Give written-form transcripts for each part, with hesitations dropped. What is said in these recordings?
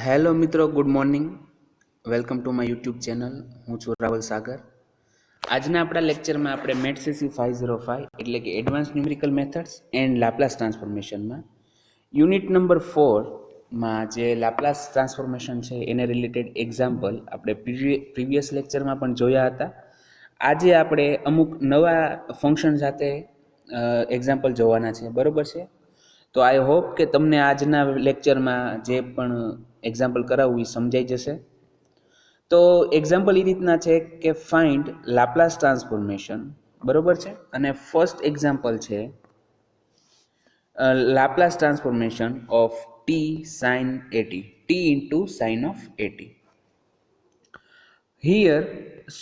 Hello મિત્રો, good morning. Welcome to my YouTube channel. હું છું રાવલ સાગર. આજના આપણા લેક્ચરમાં આપણે મેટ સીસી 505 એટલે કે advance numerical methods and Laplace ટ્રાન્સફોર્મેશનમાં યુનિટ નંબર 4માં જે લાપ્લાસ ટ્રાન્સફોર્મેશન છે એને રિલેટેડ એક્ઝામ્પલ આપણે પ્રીવિયસ લેક્ચરમાં પણ જોયા હતા. આજે આપણે અમુક નવા ફંક્શન સાથે એક્ઝામ્પલ જોવાના છે, બરોબર છે. તો આઈ હોપ કે તમને આજના લેક્ચરમાં જે પણ એક્ઝામ્પલ કરાવવું એ સમજાઈ જશે. તો એક્ઝામ્પલ એ રીતના છે કે ફાઇન્ડ લાપ્લાસ ટ્રાન્સફોર્મેશન, બરોબર છે. અને ફર્સ્ટ એક્ઝામ્પલ છે Laplace transformation of T sine a t, T into sine of a t. Here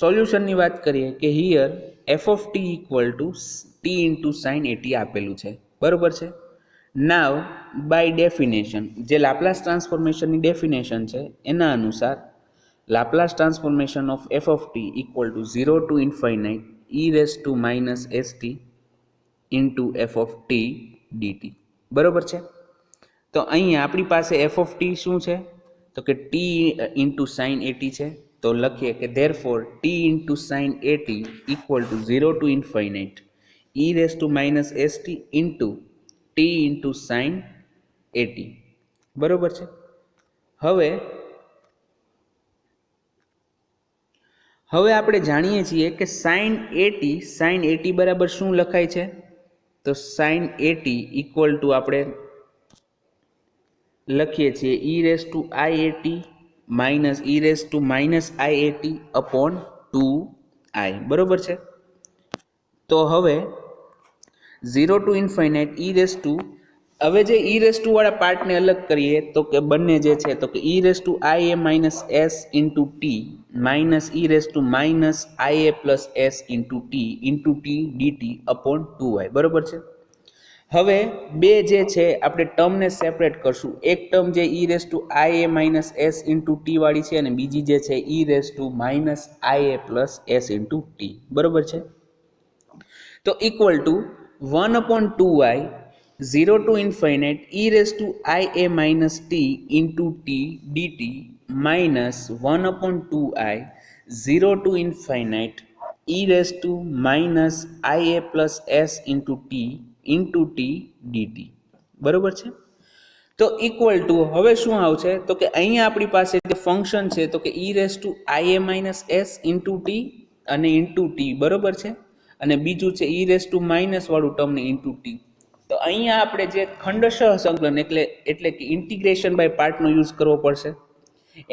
સોલ્યુશનની વાત કરીએ કે here F of T equal to T into sine a t આપેલું છે, બરોબર છે. નાવ બાય ડેફિનેશન, જે લાપ્લાસ ટ્રાન્સફોર્મેશનની ડેફિનેશન છે એના અનુસાર Laplace transformation of F of T equal to 0 to infinite e raise to minus S T into F of T d t, બરોબર છે. તો અહીંયા આપણી પાસે એફ ઓફ ટી શું છે તો કે ટી ઇન્ટુ સાઇન એટી છે. તો લખીએ કે therefore T into sine a t equal to 0 to infinite e raise to minus S T into T into sine a t, બરોબર છે. હવે આપણે જાણીએ છીએ કે સાઇન એટી બરાબર શું લખાય છે તો સાઇન એટી ઇક્વલ ટુ આપણે લખીએ છીએ e raise to I a t minus e raise to minus I a t upon 2i, બરોબર છે. તો હવે 0 to infinite e raise to, હવે જે ઈ રેસ ટુ વાળા પાર્ટને અલગ કરીએ તો કે બંને જે છે તો કે e raise to i a minus s into T minus e raise to minus i a plus s into t DT upon 2i, બરોબર છે. હવે બે જે છે આપણે ટર્મને સેપરેટ કરશું. એક ટર્મ જે ઈ raise to i a minus s into T વાળી છે અને બીજી જે છે ઈ raise to minus i a plus s into T, બરોબર છે. તો equal to 1 upon 2i 0 to infinite e raised to I a minus t into t dt minus 1 upon 2i 0 to infinite e raised to minus I a plus s into t dt, બરોબર છે. તો equal to હવે શું આવશે તો કે અહીંયા આપણી પાસે જે ફંક્શન છે તો કે e raise to i a minus s into T અને ઇન્ટુ ટી, બરોબર છે. અને બીજું છે ઈ રેસ ટુ માઇનસ વાળું ટર્મ ને ઇન્ટુ ટી. તો અહીંયા આપણે જે ખંડશઃ સંકલન એટલે કે ઇન્ટિગ્રેશન બાય પાર્ટનો યુઝ કરવો પડશે.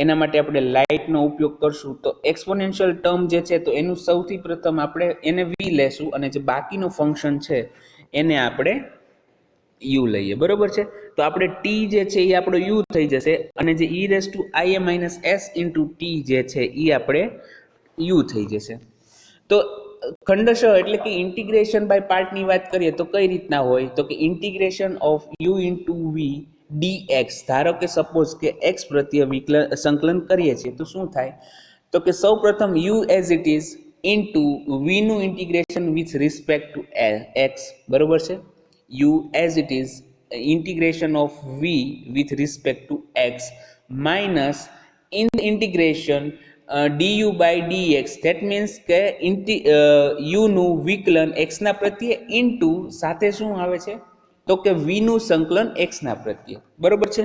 એના માટે આપણે લાઇટનો ઉપયોગ કરશું. તો એક્સપોનેન્શિયલ ટર્મ જે છે તો એનું સૌથી પ્રથમ આપણે એને વી લેશું અને જે બાકીનું ફંક્શન છે એને આપણે યુ લઈએ, બરોબર છે. તો આપણે ટી જે છે એ આપણો યુ થઈ જશે અને જે ઈ raise to i a minus s into T જે છે એ આપણે યુ થઈ જશે. તો ખંડશઃ એટલે કે ઇન્ટિગ્રેશન બાય પાર્ટની વાત કરીએ તો કઈ રીતના હોય તો કે integration of U into V d x, ધારો કે સપોઝ કે એક્સ પ્રત્યે સંકલન કરીએ છીએ તો શું થાય તો કે સૌ પ્રથમ u as it is into v નું integration with respect to x, બરોબર છે. U as it is integration of v with respect to x minus in the integration du by dx, that means કે u નું વિકલન x ના પ્રત્યે into સાથે શું આવે છે તો કે v નું સંકલન x ના પ્રત્યે, બરોબર છે.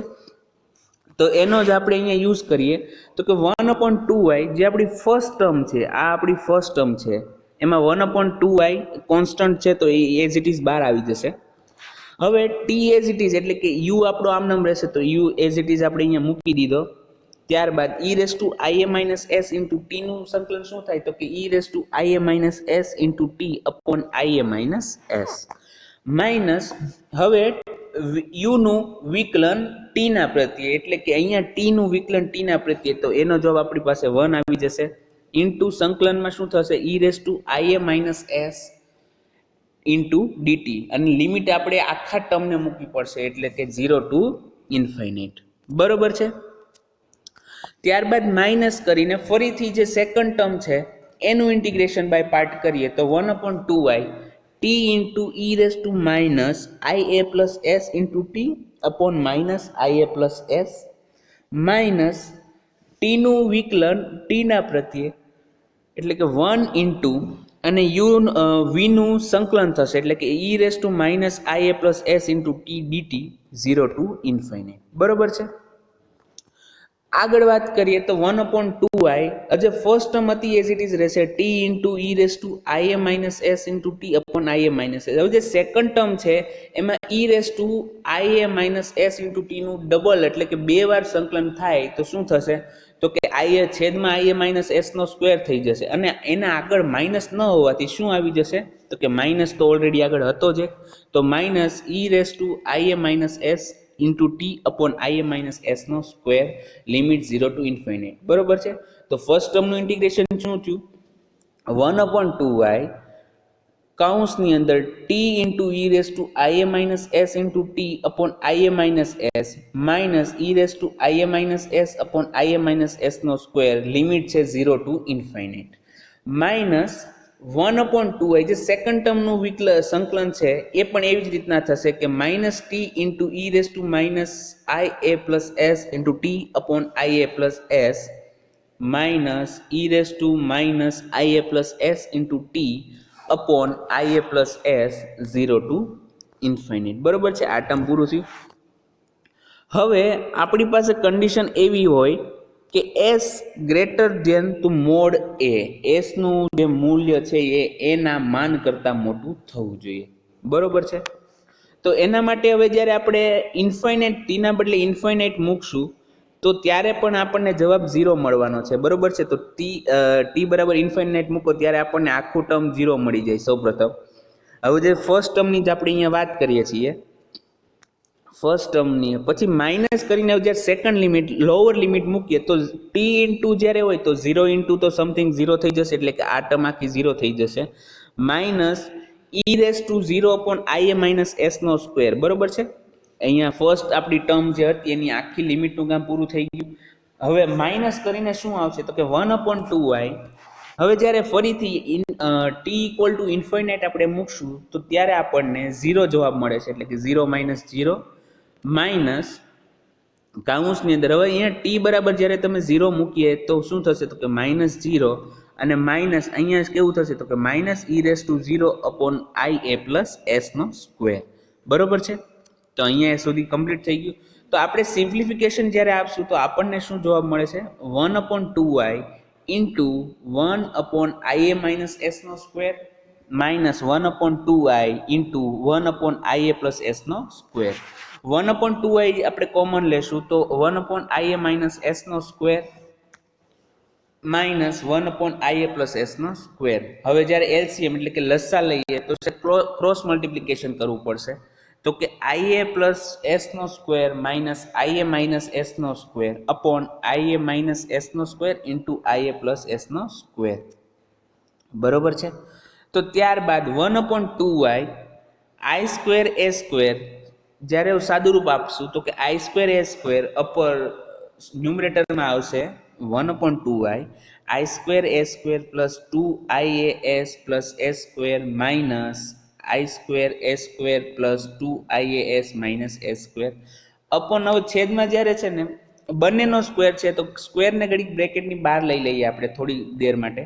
તો એનો જ આપણે અહીંયા યુઝ કરીએ તો કે 1/2i જે આપણી ફર્સ્ટ ટર્મ છે, આ આપણી ફર્સ્ટ ટર્મ છે એમાં 1/2i કોન્સ્ટન્ટ છે તો એ એઝ ઇટ ઇઝ બહાર આવી જશે. હવે ટી એઝ ઇટ ઇઝ એટલે કે યુ આપણો આમ નામ રહેશે તો યુ એઝ ઇટ ઇઝ આપણે અહીંયા મૂકી દીધો. ત્યારબાદ ઈ raise to i a minus s into T નું સંકલન શું થાય તો કે e raise to i a minus s into t upon i a minus s minus હવે યુ નું વિકલન ટી ના પ્રત્યે એટલે કે અહીંયા ટી નું વિકલન ટી ના પ્રત્યે, તો એનો જવાબ આપણી પાસે 1 આવી જશે ઇન્ટુ સંકલનમાં શું થશે ઈ raise to i a minus s into DT અને લિમિટ આપણે આખા ટર્મને મૂકવી પડશે એટલે કે 0 ટુ ઇન્ફાઇનાઇટ, બરોબર છે. ત્યારબાદ માઇનસ કરીને ફરીથી જે સેકન્ડ ટર્મ છે એનું ઇન્ટિગ્રેશન બાય પાર્ટ કરીએ તો 1/2i t into e raise to minus i a plus s into t upon minus i a plus s minus ટીનું વિકલન ટીના પ્રત્યે એટલે કે 1 ઇન્ટુ અને વીનું સંકલન થશે એટલે કે e raise to minus IA plus s into t d t 0 to infinite. બરોબર છે. આગળ વાત કરીએ તો 1/2i જે ફર્સ્ટ ટર્મ હતી એઝ ઇટ ઇઝ રહેશે t into e raise to IA minus s into t upon IA minus s. હવે જે સેકન્ડ ટર્મ છે એમાં e raise to IA minus s into ટીનું ડબલ એટલે કે 2 વાર સંકલન થાય તો શું થશે તો કે IA છેદમાં IA માઇનસ એસનો સ્ક્વેર થઈ જશે અને એના આગળ માઇનસ ન હોવાથી શું આવી જશે તો કે માઇનસ તો ઓલરેડી આગળ હતો જ તો minus e raise to IA minus s into t upon IA minus એસનો સ્ક્વેર લિમિટ 0 ટુ ઇન્ફાઇનાઇટ. બરોબર છે. તો ફર્સ્ટ ટર્મનું ઇન્ટિગ્રેશન શું થયું 1/2i કૌંસની અંદર t into e raise to IA minus s into t upon IA minus s minus e raise to IA minus s upon IA minus એસનો square limit છે 0 to infinite minus 1/2i જે second ટર્મનું સંકલન છે એ પણ એવી જ રીતના થશે કે minus t into e raise to minus IA plus s into t upon IA plus s minus e raise to minus IA plus s into t upon IA plus s 0 to infinite. બરોબર છે. આ term પૂરું થયું. હવે આપણી પાસે condition એવી હોય કે s greater than to mod a એસનું જે મૂલ્ય છે એ એના માન કરતાં મોટું થવું જોઈએ. બરોબર છે. તો એના માટે હવે જ્યારે આપણે ઇન્ફાઇનાઇટ ટીના બદલે ઇન્ફાઇનાઇટ મૂકશું તો ત્યારે પણ આપણને જવાબ 0 મળવાનો છે. બરોબર છે. તો ટી બરાબર ઇન્ફાઇનાઇટ મૂકો ત્યારે આપણને આખું ટર્મ 0 મળી જાય સૌપ્રથમ. હવે જે ફર્સ્ટ ટર્મની જ આપણે અહીંયા વાત કરીએ છીએ ફર્સ્ટ ટર્મની પછી માઇનસ કરીને જ્યારે સેકન્ડ લિમિટ લોઅર લિમિટ મૂકીએ તો ટી ઇન્ટુ જ્યારે હોય તો 0 ઇન્ટુ તો સમથિંગ 0 થઈ જશે એટલે કે આ ટર્મ આખી 0 થઈ જશે minus e raise to 0 upon IA minus એસનો સ્ક્વેર. બરોબર છે. અહીંયા ફર્સ્ટ આપણી ટર્મ જે હતી એની આખી લિમિટનું કામ પૂરું થઈ ગયું. હવે માઇનસ કરીને શું આવશે તો કે 1/2i હવે જ્યારે ફરીથી ટી ઇક્વલ ટુ ઇન્ફાઇનાઇટ આપણે મૂકશું તો ત્યારે આપણને 0 જવાબ મળે છે એટલે કે 0 માઇનસ 0 માઇનસ કાઉન્સની અંદર હવે અહીંયા ટી બરાબર જ્યારે તમે 0 મૂકીએ તો શું થશે તો કે માઇનસ 0 અને માઇનસ અહીંયા કેવું થશે તો કે minus e raise to 0 upon IA plus એસનો સ્ક્વેર. બરોબર છે. તો અહીંયા સુધી કમ્પ્લીટ થઈ ગયું. તો આપણે સિમ્પ્લિફિકેશન જ્યારે આપશું તો આપણને શું જવાબ મળે છે 1/2i into 1 upon IA minus એસનો square minus 1/2i into 1 upon IA plus એસનો સ્ક્વેર. 1/2i આપણે કોમન લેશું તો 1 અપોન IA માઇનસ એસનો square minus 1 upon IA plus એસનો સ્ક્વેર. હવે જ્યારે એલસીએમ એટલે કે લસા લઈએ તો ક્રોસ મલ્ટિપ્લિકેશન કરવું પડશે તો કે IA પ્લસ એસનો સ્ક્વેર માઇનસ IA માઇનસ એસનો સ્ક્વેર અપોન IA માઇનસ એસનો સ્ક્વેર ઇન્ટુ IA પ્લસ એસનો સ્ક્વેર. બરોબર છે. તો ત્યારબાદ 1/2i i square a square જ્યારે સાદુરૂપ આપશું તો કે i square a square upper ન્યુમરેટરમાં આવશે 1/2i i square a square plus 2ias plus a square minus i square a square plus 2ias minus a square upon હવે છેદમાં જ્યારે છે ને બંનેનો સ્ક્વેર છે તો સ્ક્વેરને ઘડીક બ્રેકેટની બહાર લઈ લઈએ આપણે થોડી દેર માટે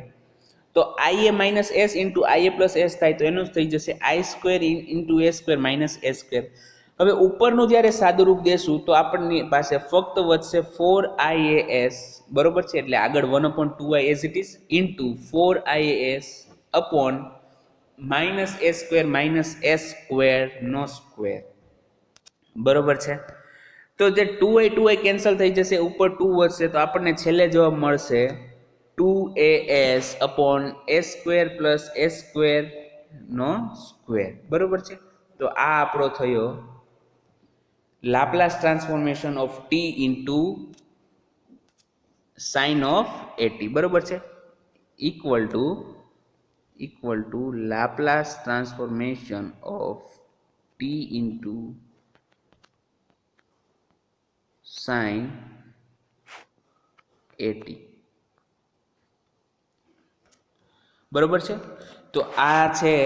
તો IA minus s into IA plus S થાય તો એનું જ થઈ જશે i square into A square minus a square. હવે ઉપરનું જ્યારે સાદુરૂપ દેશું તો આપણની પાસે ફક્ત વધશે 4ias. બરોબર છે. એટલે આગળ 1/2i as it is into 4ias upon minus a square minus s square નો સ્ક્વેર. બરોબર છે. તો જે 2i કેન્સલ થઈ જશે ઉપર 2 વધશે તો આપણને છેલ્લે જવાબ મળશે 2as upon a square plus a square નો સ્ક્વેર. બરોબર છે. તો આ આપણો થયો Laplace transformation of t into sine of a t. બરોબર છે. Equal to Laplace transformation of t into sine a t. બરોબર છે. તો આ છે.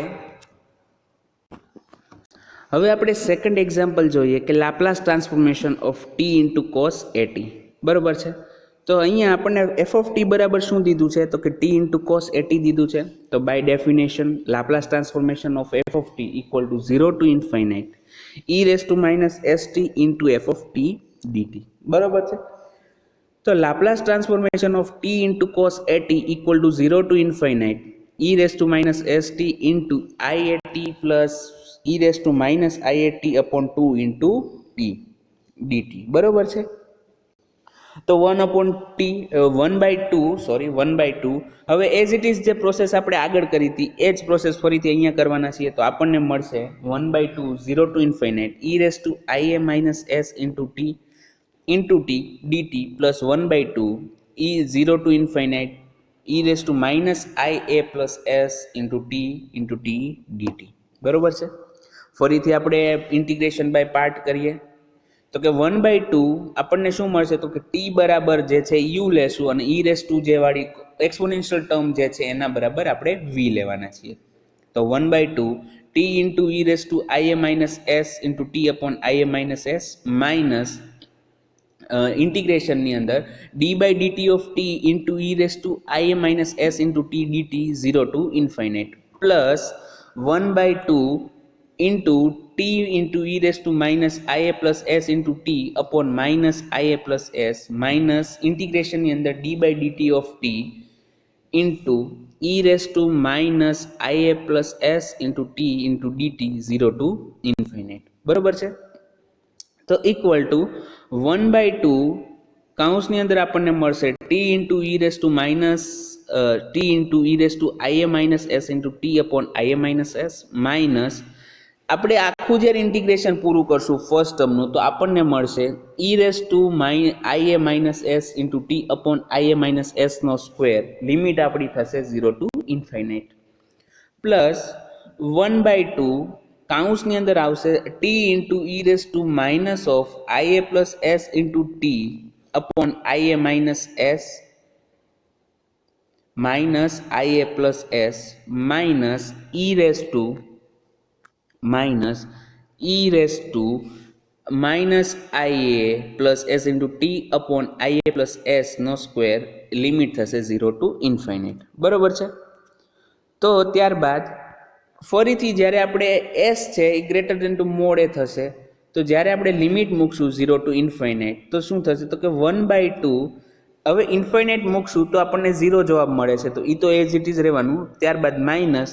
હવે આપણે સેકન્ડ એક્ઝામ્પલ જોઈએ કે Laplace transformation of t into cos a t. બરોબર છે. તો અહીંયા આપણને એફ ઓફ ટી બરાબર શું દીધું છે તો કે ટી ઇન્ટુ કોસ એટી દીધું છે. તો by definition Laplace transformation of F of T equal to 0 to infinite e raise to minus S T into F of T d t. બરોબર છે. તો Laplace transformation of t into cos a t equal to 0 to infinite e raise to minus S T into i a t plus e raise to minus I a t upon 2 into t d t. બરોબર છે. તો 1/2 હવે as it is જે process આપણે આગળ કરી હતી એ જ પ્રોસેસ ફરીથી અહીંયા કરવાના છીએ. તો આપણને મળશે 1/2 0 to infinite e raise to i a minus s into t d t plus 1/2 e 0 to infinite e raise to minus i a plus s into t d t. બરોબર છે. ફરીથી આપણે ઇન્ટિગ્રેશન બાય પાર્ટ કરીએ તો કે 1/2 આપણને શું મળશે તો કે ટી બરાબર જે છે યુ લેશું અને ઈ રેસ ટુ જે વાળી એક્સપોનેન્શિયલ ટર્મ જે છે એના બરાબર આપણે વી લેવાના છીએ. તો 1/2 t into e raise to i a minus s into t upon i a minus s minus ઇન્ટિગ્રેશનની અંદર d by d t of t into e raise to i a minus s into t d t 0 to infinite plus 1/2 into T into e raise to minus i a plus s into t upon minus i a plus s minus ઇન્ટિગ્રેશનની અંદર d by d t of t into e raise to minus i a plus s into T into d t 0 to infinite. બરોબર છે. તો equal to 1/2 કાઉન્સની અંદર આપણને મળશે T into e raise to minus t into e raise to i a minus s into t upon i a minus s minus આપણે આખું જ્યારે ઇન્ટિગ્રેશન પૂરું કરશું ફર્સ્ટ ટર્મનું તો આપણને મળશે e raise to i a minus s into t upon i a minus એસનો square limit આપણી થશે 0 ટુ ઇન્ફાઇનાઇટ પ્લસ 1/2 કાઉન્સની અંદર આવશે t into e raise to minus of i a plus s into t upon i a minus s minus i a plus s minus e raise to minus i a plus s into t upon i a plus s નો square limit થશે 0 to infinite. બરોબર છે. તો ત્યારબાદ ફરીથી જ્યારે આપણે S છે એ ગ્રેટર દેન ટુ મોડ એ થશે તો જ્યારે આપણે લિમિટ મૂકશું 0 ટુ ઇન્ફાઇનાઇટ તો શું થશે તો કે 1/2 હવે ઇન્ફાઇનાઇટ મૂકશું તો આપણને 0 જવાબ મળે છે તો એ તો એઝ ઇટ ઇઝ રહેવાનું. ત્યારબાદ માઇનસ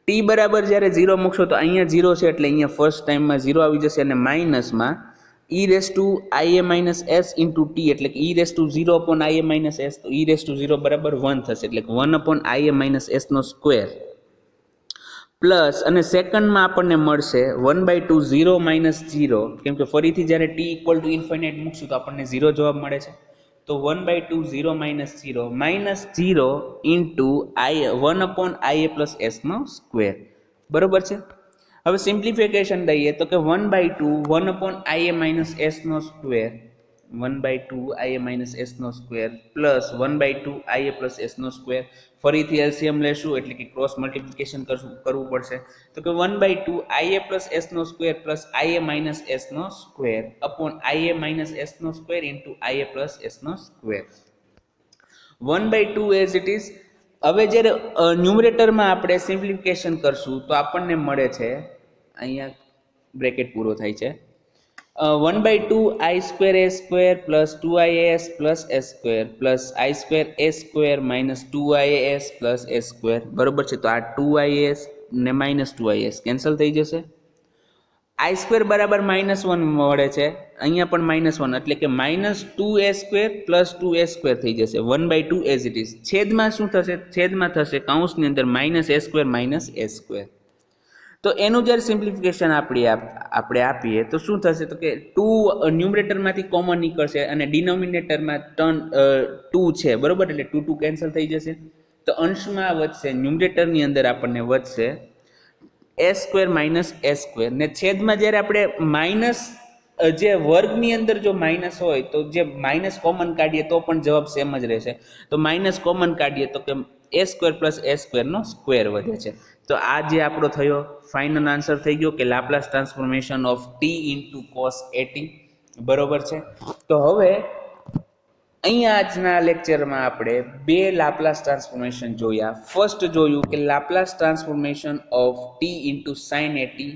ટી બરાબર જ્યારે 0 મૂકશો તો અહીંયા 0 છે એટલે અહીંયા ફર્સ્ટ ટાઈમમાં 0 આવી જશે અને માઇનસમાં e raise to i a minus s into t એટલે કે e raise to 0 upon i a minus s તો ઈ રેસ ટુ 0 બરાબર 1 થશે એટલે કે 1 અપોન આઈ એ માઇનસ એસનો સ્ક્વેર પ્લસ અને સેકન્ડમાં આપણને મળશે 1/2 0 માઇનસ 0 કેમ કે ફરીથી જ્યારે ટી ઇક્વલ ટુ ઇન્ફાઇનાઇટ મૂકશું તો આપણને 0 જવાબ મળે છે તો 1/2 0 minus 0 into 1 upon i a plus એસનો સ્ક્વેર. બરોબર છે. હવે સિમ્પ્લિફિકેશન દઈએ તો કે 1/2 1 અપોન આઈ એ માઇનસ એસનો સ્ક્વેર 1/2 આઈ એ માઇનસ એસનો square plus 1/2 i a plus એસનો સ્ક્વેર ફરીથી એલસીએમ લેશું એટલે કે ક્રોસ મલ્ટિપ્લિકેશન કરવું પડશે તો કે 1/2 આઈ એ પ્લસ એસનો square plus i a minus એસનો square upon i a minus એસનો square into i a plus એસનો સ્ક્વેર 1/2 એઝ ઇટ ઇઝ. હવે જ્યારે ન્યુમરેટરમાં આપણે સિમ્પ્લિફિકેશન કરશું તો આપણને મળે છે અહીંયા બ્રેકેટ પૂરો થાય છે 1/2 આઈ square a square plus 2IAS plus S square plus I square a square minus 2IAS plus S square. બરોબર છે. તો આ 2IAS ને માઇનસ 2IAS કેન્સલ થઈ જશે. આઈ સ્ક્વેર બરાબર -1 મળે છે અહીંયા પણ -1 એટલે કે -2a square plus 2a square થઈ જશે 1/2 એઝ ઇટ ઇઝ. છેદમાં શું થશે છેદમાં થશે કૌંસની અંદર -a square minus a square. તો એનું જ્યારે સિમ્પ્લિફિકેશન આપણે આપીએ તો શું થશે તો કે 2 ન્યુમરેટરમાંથી કોમન નીકળશે અને ડિનોમિનેટરમાં 2 છે બરોબર એટલે 2 કેન્સલ થઈ જશે તો અંશમાં વધશે ન્યુમરેટરની અંદર આપણને વધશે a square minus a square ને છેદમાં જ્યારે આપણે માઇનસ જે વર્ગની અંદર જો માઇનસ હોય તો જે માઇનસ કોમન કાઢીએ તો પણ જવાબ સેમ જ રહેશે તો માઇનસ કોમન કાઢીએ તો કે a સ્ક્વેર પ્લસ a સ્ક્વેરનો સ્ક્વેર વધે છે. તો આ જે આપણો થયો ફાઇનલ આન્સર થઈ ગયો કે Laplace transformation of t into cos at. બરોબર છે. તો હવે અહીંયા આજના લેક્ચરમાં આપણે બે લાપ્લાસ ટ્રાન્સફોર્મેશન જોયા. ફર્સ્ટ જોયું કે Laplace transformation of t into sine a t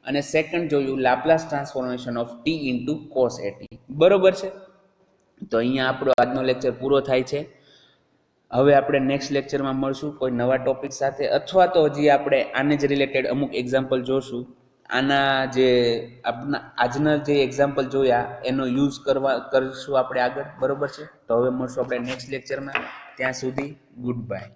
અને સેકન્ડ જોયું Laplace transformation of t into cos a t. બરોબર છે. તો અહીંયા આપણો આજનો લેક્ચર પૂરો થાય છે. હવે આપણે નેક્સ્ટ લેક્ચરમાં મળશું કોઈ નવા ટોપિક સાથે, અથવા તો હજી આપણે આને જ રિલેટેડ અમુક એક્ઝામ્પલ જોશું. આના જે આજના જે એક્ઝામ્પલ જોયા એનો યુઝ કરશું આપણે આગળ. બરોબર છે. તો હવે મળશું આપણે નેક્સ્ટ લેક્ચરમાં. ત્યાં સુધી ગુડ બાય.